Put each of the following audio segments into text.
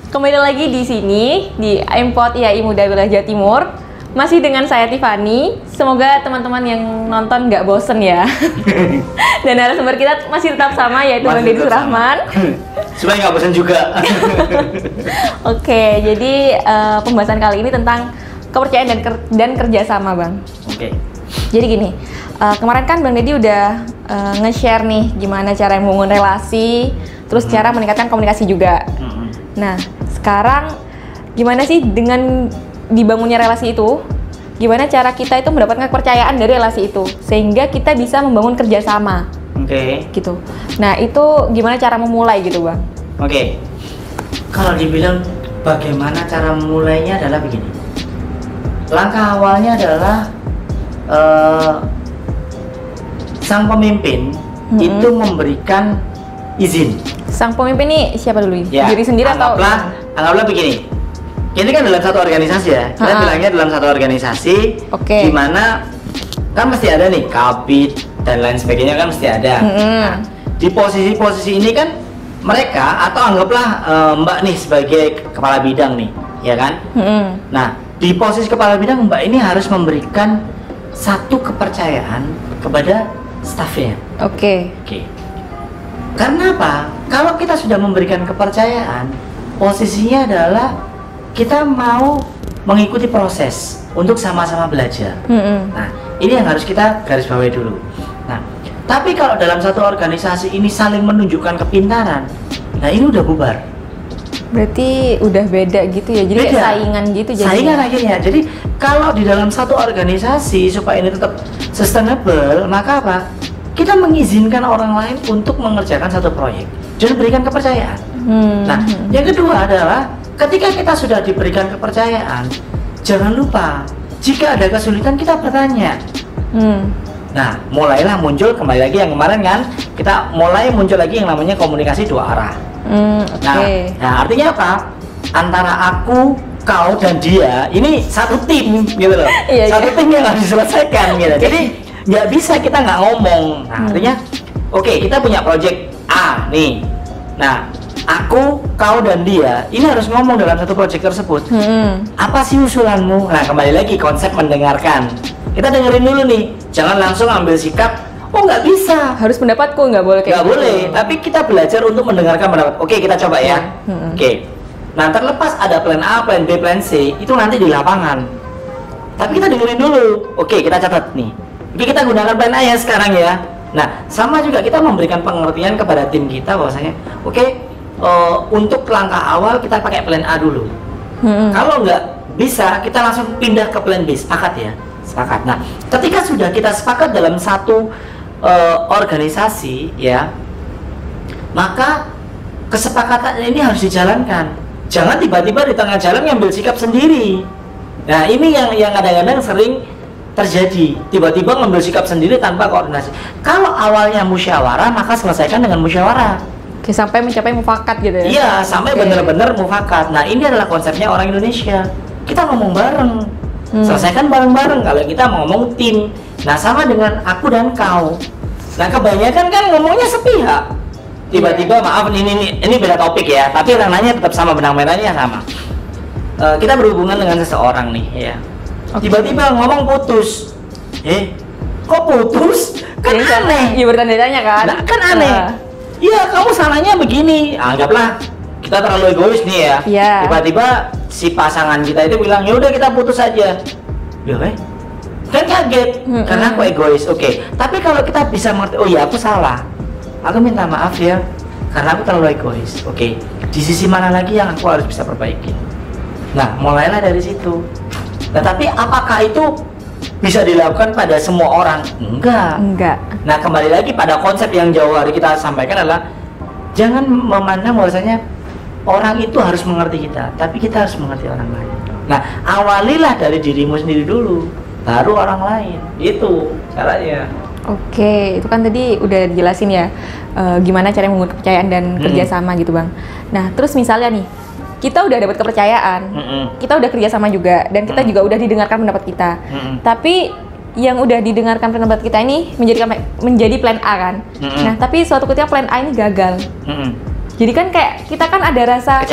Kembali lagi di sini di Import IAI Muda Wilayah Jawa Timur. Masih dengan saya Tiffany. Semoga teman-teman yang nonton nggak bosen ya. Dan narasumber kita masih tetap sama, yaitu Bang Deddy Surahman. Supaya nggak bosan juga. Oke, jadi pembahasan kali ini tentang kepercayaan dan kerjasama, Bang. Oke. Jadi gini, kemarin kan Bang Deddy udah nge-share nih gimana cara membangun relasi, terus cara meningkatkan komunikasi juga. Nah, sekarang gimana sih dengan dibangunnya relasi itu? Gimana cara kita itu mendapatkan kepercayaan dari relasi itu sehingga kita bisa membangun kerjasama? Oke. Gitu. Nah, itu gimana cara memulai gitu, Bang? Oke. Kalau dibilang bagaimana cara memulainya adalah begini. Langkah awalnya adalah sang pemimpin itu memberikan izin. Sang pemimpin ini siapa dulu? Ya, Diri sendiri atau? Anggaplah begini. Ini kan dalam satu organisasi ya. Kita bilangnya dalam satu organisasi. Oke. Di mana kan mesti ada nih kabid dan lain sebagainya, kan mesti ada. Nah, di posisi-posisi ini kan mereka atau anggaplah Mbak nih sebagai kepala bidang nih, ya kan? Nah, di posisi kepala bidang Mbak ini harus memberikan satu kepercayaan kepada stafnya. Oke. Karena apa? Kalau kita sudah memberikan kepercayaan, posisinya adalah kita mau mengikuti proses untuk sama-sama belajar. Nah, ini yang harus kita garis bawahi dulu. Nah, tapi kalau dalam satu organisasi ini saling menunjukkan kepintaran, nah ini udah bubar. Berarti udah beda gitu ya, jadi kayak saingan gitu jadinya. Saingan akhirnya. Jadi kalau di dalam satu organisasi supaya ini tetap sustainable, maka apa? Kita mengizinkan orang lain untuk mengerjakan satu proyek dan berikan kepercayaan. Nah, yang kedua adalah ketika kita sudah diberikan kepercayaan, jangan lupa jika ada kesulitan kita bertanya. Nah, mulailah muncul kembali lagi yang kemarin kan, kita mulai muncul lagi yang namanya komunikasi dua arah. Nah, artinya apa? Antara aku, kau dan dia ini satu tim gitu loh. Satu tim yang harus diselesaikan gitu. Jadi nggak bisa kita nggak ngomong. Nah, artinya oke, kita punya project A nih. Nah, aku, kau dan dia ini harus ngomong dalam satu project tersebut. Apa sih usulanmu? Nah, kembali lagi konsep mendengarkan. Kita dengerin dulu nih, jangan langsung ambil sikap. Oh, nggak bisa. Harus pendapatku, nggak boleh kayak nggak gitu. boleh. Tapi kita belajar untuk mendengarkan pendapat. Oke, kita coba ya. Oke. Nah, terlepas ada plan A, plan B, plan C, itu nanti di lapangan. Tapi kita dengerin dulu. Oke, kita catat nih. Oke, kita gunakan plan A ya sekarang ya. Nah, sama juga kita memberikan pengertian kepada tim kita bahwasanya, oke, untuk langkah awal kita pakai plan A dulu. Kalau nggak bisa, kita langsung pindah ke plan B. Sepakat ya? Sepakat. Nah, ketika sudah kita sepakat dalam satu organisasi ya, maka kesepakatan ini harus dijalankan. Jangan tiba-tiba di tengah jalan ngambil sikap sendiri. Nah, ini yang kadang-kadang sering terjadi, tiba-tiba ngambil sikap sendiri tanpa koordinasi. Kalau awalnya musyawarah, maka selesaikan dengan musyawarah. Oke, sampai mencapai mufakat gitu ya? Iya, sampai benar-benar mufakat. Nah, ini adalah konsepnya orang Indonesia. Kita ngomong bareng, selesaikan bareng-bareng. Kalau kita mau ngomong tim, nah sama dengan aku dan kau. Nah, kebanyakan kan ngomongnya sepihak. Tiba-tiba, maaf ini beda topik ya, tapi ranahnya tetap sama, benang merahnya sama. Kita berhubungan dengan seseorang nih, ya. Tiba-tiba ngomong putus. Kok putus? Kan aneh. Iya, bertanda-tanya kan? Nah, kan aneh. Iya, kamu salahnya begini. Anggaplah kita terlalu egois nih ya. Tiba-tiba si pasangan kita itu bilang, ya udah kita putus aja. Ya kan kaget karena aku egois. Oke. Tapi kalau kita bisa mengerti, oh iya aku salah. Aku minta maaf ya karena aku terlalu egois. Oke. Di sisi mana lagi yang aku harus bisa perbaiki? Nah, mulailah dari situ. Nah, tapi apakah itu bisa dilakukan pada semua orang? Enggak. Nah, kembali lagi pada konsep yang jauh hari kita sampaikan adalah jangan memandang bahwasanya orang itu harus mengerti kita, tapi kita harus mengerti orang lain. Nah, awalilah dari dirimu sendiri dulu, baru orang lain. Itu caranya. Oke, itu kan tadi udah dijelasin ya, gimana cara membangun kepercayaan dan kerjasama gitu, Bang. Nah, terus misalnya nih, kita udah dapat kepercayaan, kita udah kerjasama juga, dan kita juga udah didengarkan pendapat kita. Tapi yang udah didengarkan pendapat kita ini menjadi plan A kan. Nah, tapi suatu ketika plan A ini gagal. Jadi kan kayak kita kan ada rasa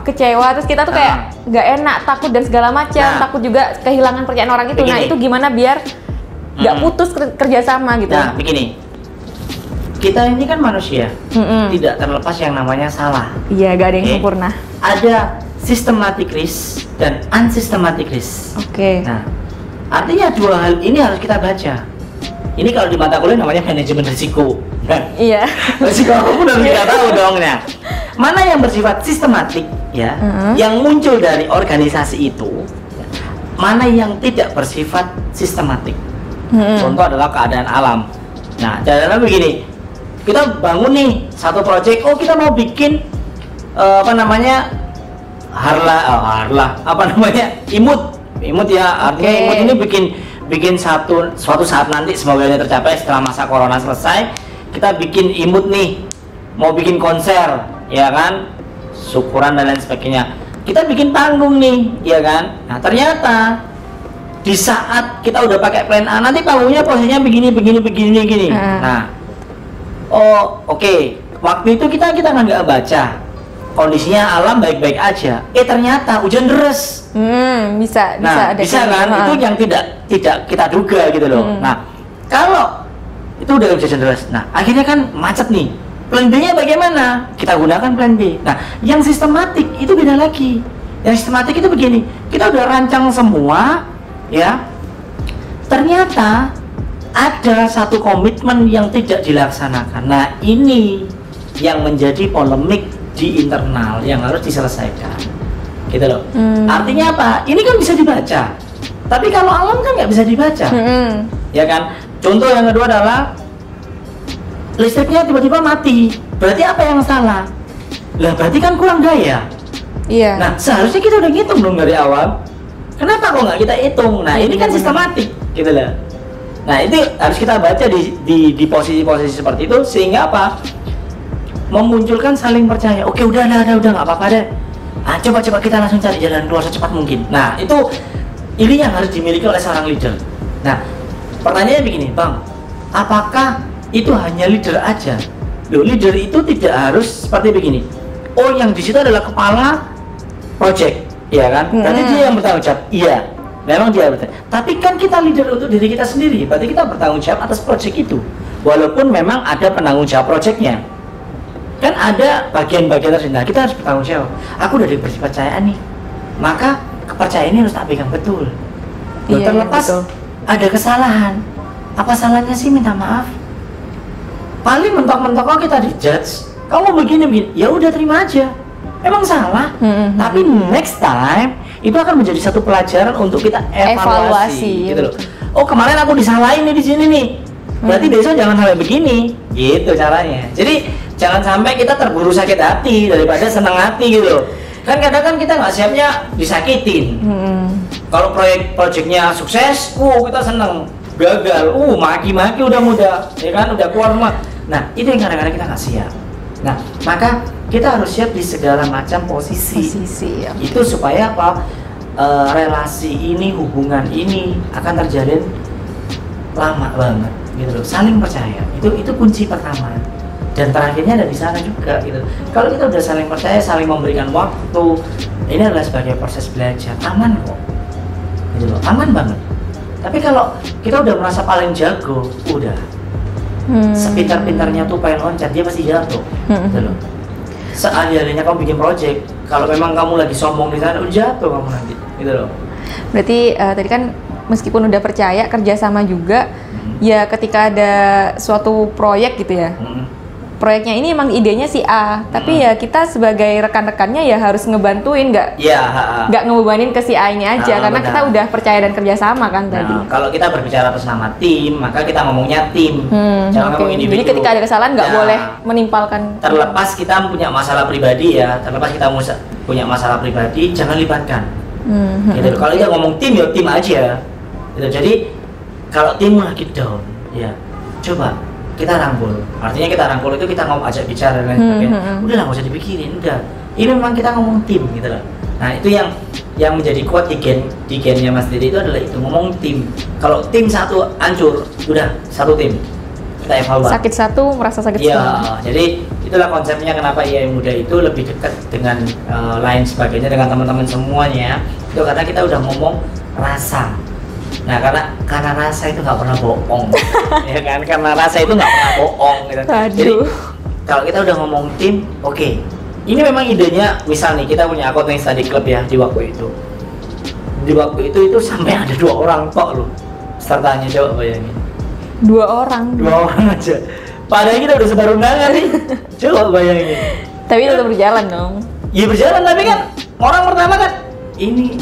kecewa, terus kita tuh kayak nggak enak, takut dan segala macam, takut juga kehilangan percayaan orang itu. Nah, itu gimana biar nggak putus kerjasama gitu? Nah, begini, kita ini kan manusia, tidak terlepas yang namanya salah. Iya, gak ada yang sempurna. Ada systematic risk dan unsystematic risk. Nah, artinya dua hal ini harus kita baca. Ini kalau di mata kuliah namanya manajemen risiko. Iya. Risiko apapun harus kita tahu dong. Nah, mana yang bersifat sistematik ya, yang muncul dari organisasi itu, mana yang tidak bersifat sistematik. Contoh adalah keadaan alam. Nah, caranya begini, kita bangun nih satu proyek, kita mau bikin imut ya, artinya imut ini bikin suatu saat nanti, semoga ini tercapai setelah masa corona selesai, kita bikin imut nih, mau bikin konser ya kan, syukuran dan lain sebagainya, kita bikin panggung nih ya kan. Nah, ternyata di saat kita udah pakai plan A, nanti panggungnya posisinya begini. Nah, waktu itu kita kan nggak baca kondisinya alam baik-baik aja. Ternyata hujan deras. Bisa kan? Itu yang tidak kita duga gitu loh. Nah, kalau itu udah hujan deras, nah akhirnya kan macet nih. Plan B-nya bagaimana? Kita gunakan plan B. Nah, yang sistematik itu beda lagi. Yang sistematik itu begini, kita udah rancang semua, ya. Ternyata ada satu komitmen yang tidak dilaksanakan. Nah, ini yang menjadi polemik di internal yang harus diselesaikan, gitu loh. Artinya apa? Ini kan bisa dibaca, tapi kalau alam kan nggak bisa dibaca, ya kan? Contoh yang kedua adalah listriknya tiba-tiba mati. Berarti apa yang salah? Lah, berarti kan kurang daya. Iya. Nah, seharusnya kita udah ngitung dong dari awal. Kenapa kok nggak kita hitung? Nah, ini kan sistematik, gitu loh. Nah, itu harus kita baca di posisi-posisi seperti itu, sehingga apa? Memunculkan saling percaya. Oke, udah nggak apa-apa deh. Coba kita langsung cari jalan keluar secepat mungkin. Nah, ini yang harus dimiliki oleh seorang leader. Nah, pertanyaannya begini, Bang, apakah itu hanya leader aja? Loh, leader itu tidak harus seperti begini. Yang di situ adalah kepala project, ya kan? Berarti dia yang bertanggung jawab. Iya, memang dia bertanggung. Tapi kan kita leader untuk diri kita sendiri. Berarti kita bertanggung jawab atas project itu. Walaupun memang ada penanggung jawab projectnya. Kan ada bagian-bagian tersendiri. Nah, kita harus bertanggung jawab. Aku udah diberi kepercayaan nih, maka kepercayaan ini harus tak pegang betul. Terlepas ada kesalahan, apa salahnya sih minta maaf? Paling mentok-mentok kita dijudge, kamu begini, ya udah terima aja. Emang salah, tapi next time itu akan menjadi satu pelajaran untuk kita evaluasi. Gitu loh. Kemarin aku disalahin nih di sini nih, berarti besok jangan sampai begini, gitu caranya. Jadi jangan sampai kita terburu sakit hati daripada senang hati gitu loh. Kan kadang kan kita nggak siapnya disakitin. Kalau proyeknya sukses, kita seneng. Gagal, maki-maki udah muda, ya kan, udah keluar rumah. Nah, itu yang kadang-kadang kita nggak siap. Nah, maka kita harus siap di segala macam posisi ya. Itu supaya apa? Relasi ini, hubungan ini akan terjalin lama banget, gitu loh. Saling percaya, itu kunci pertama. Dan terakhirnya ada di sana juga, gitu. Kalau kita udah saling percaya, saling memberikan waktu, ini adalah sebagai proses belajar, aman kok, gitu loh, aman banget. Tapi kalau kita udah merasa paling jago, udah sepintar-pintarnya tupai loncat, dia pasti jatuh, gitu loh. Seahli-ahlinya kamu bikin project, kalau memang kamu lagi sombong di sana, udah jatuh kamu nanti, gitu loh. Berarti tadi kan meskipun udah percaya, kerjasama juga, ya ketika ada suatu proyek gitu ya, proyeknya ini emang idenya si A, tapi ya kita sebagai rekan-rekannya ya harus ngebantuin, nggak ngebebanin ke si A ini aja, karena kita udah percaya dan kerjasama kan tadi. Kalau kita berbicara atas nama tim, maka kita ngomongnya tim, jangan ngomong individu. Jadi ketika ada kesalahan nggak boleh menimpalkan. Terlepas kita punya masalah pribadi ya, punya masalah pribadi, jangan libatkan. Gitu. Kalau kita ngomong tim, ya tim aja. Gitu. Jadi kalau tim lagi down, ya coba kita rangkul. Artinya kita rangkul itu kita ajak bicara dan lain sebagainya. Udah lah, nggak usah dipikirin, udah. Ini memang kita ngomong tim gitu loh. Nah, itu yang menjadi kuat di gennya Mas Didi itu adalah itu, ngomong tim. Kalau tim satu hancur, udah satu tim. Kita evaluasi. Sakit satu merasa sakit semua. Jadi itulah konsepnya kenapa IAI Muda itu lebih dekat dengan lain sebagainya, dengan teman-teman semuanya. Itu karena kita udah ngomong rasa. Nah, karena rasa itu nggak pernah bohong, ya kan? Karena rasa itu nggak pernah bohong. Gitu. Jadi kalau kita udah ngomong tim, oke. Ini memang idenya, misal nih kita punya accounting study club ya di waktu itu. Di waktu itu sampai ada 2 orang tok loh. Pesertanya, coba bayangin. 2 orang. 2 orang aja. Padahal kita udah sebar undangan nih. Coba bayangin. Tapi tetap berjalan dong. Iya berjalan, tapi kan orang pertama kan ini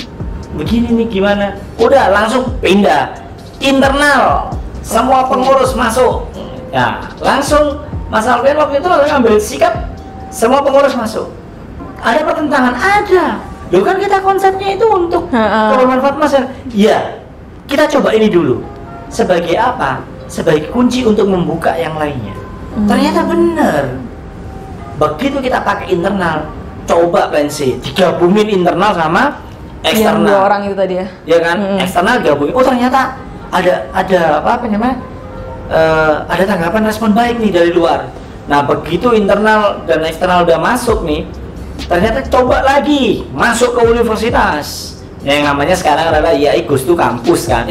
begini nih gimana. Udah langsung pindah internal. Semua pengurus masuk. Ya, langsung Mas Alvin waktu itu ngambil sikap semua pengurus masuk. Ada pertentangan? Ada. Loh kan kita konsepnya itu untuk bermanfaat masyarakat. Iya. Kita coba ini dulu. Sebagai apa? Sebagai kunci untuk membuka yang lainnya. Ternyata benar. Begitu kita pakai internal, coba plan C, digabungin internal sama eksternal. Yang 2 orang itu tadi ya. Ya kan? Eksternal gabungin. Oh ternyata ada apa namanya? Ada tanggapan respon baik nih dari luar. Nah begitu internal dan eksternal udah masuk nih, ternyata coba lagi masuk ke universitas. Yang namanya sekarang adalah IAI Goes to Campus kan?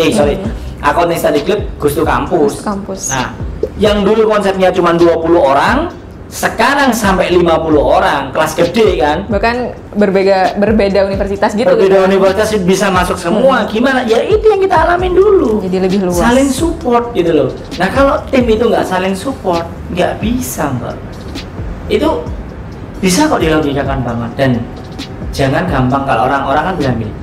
Accounting Study Club Goes to Campus. Nah, yang dulu konsepnya cuma 20 orang, sekarang sampai 50 orang, kelas gede kan? Bahkan berbeda universitas gitu. Berbeda universitas bisa masuk semua. Gimana? Ya itu yang kita alamin dulu. Jadi lebih luas. Saling support gitu loh. Nah kalau tim itu nggak saling support, nggak bisa Mbak. Itu bisa kok dilogikakan banget. Dan jangan gampang kalau orang-orang kan bilang gini,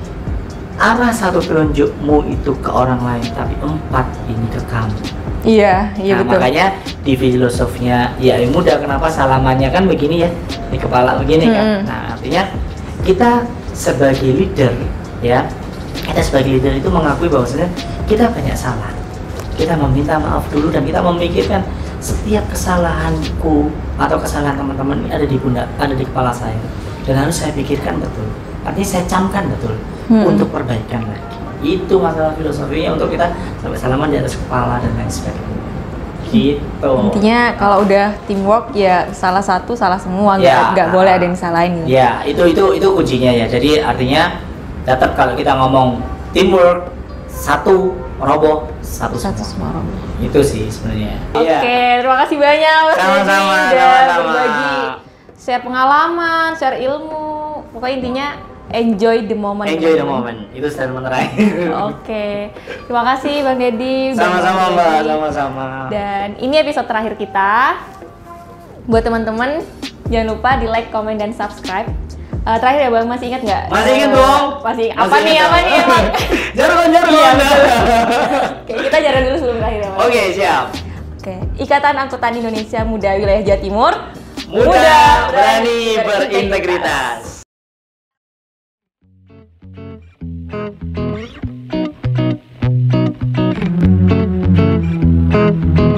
arah satu telunjukmu itu ke orang lain, tapi 4 ini ke kamu. Iya Nah, betul. makanya di filosofinya IAI Muda kenapa salamannya kan begini ya, di kepala begini kan. Nah, artinya kita sebagai leader ya, kita sebagai leader itu mengakui bahwasanya kita banyak salah. Kita meminta maaf dulu dan kita memikirkan setiap kesalahanku atau kesalahan teman-teman ini ada di pundak, ada di kepala saya dan harus saya pikirkan betul. Artinya saya camkan betul untuk perbaikan lagi. Itu masalah filosofinya untuk kita sampai salaman di atas kepala dan lain sebagainya. Gitu. Intinya kalau udah teamwork ya salah satu salah semua, nggak boleh ada yang salahin. Ya itu kuncinya ya. Jadi artinya tetap kalau kita ngomong teamwork, satu roboh, satu semua roboh. Itu sih sebenarnya. Oke, terima kasih banyak Mas Sama-sama, udah berbagi, share pengalaman, share ilmu. Pokoknya intinya enjoy the moment. Enjoy the moment. Itu statement terakhir. Oke. Terima kasih Bang Deddy. Sama-sama Mbak, sama-sama. Dan ini episode terakhir kita. Buat teman-teman, jangan lupa di like, comment, dan subscribe. Terakhir ya Bang, masih ingat nggak? Masih ingat dong. Masih apa nih Bang? Jargon. Iya, betul. Oke, kita jalan dulu sebelum terakhir ya Bang. Oke, siap. Oke, Ikatan Angkutan Indonesia Muda Wilayah Jawa Timur. Muda, berani, berintegritas. Thank you.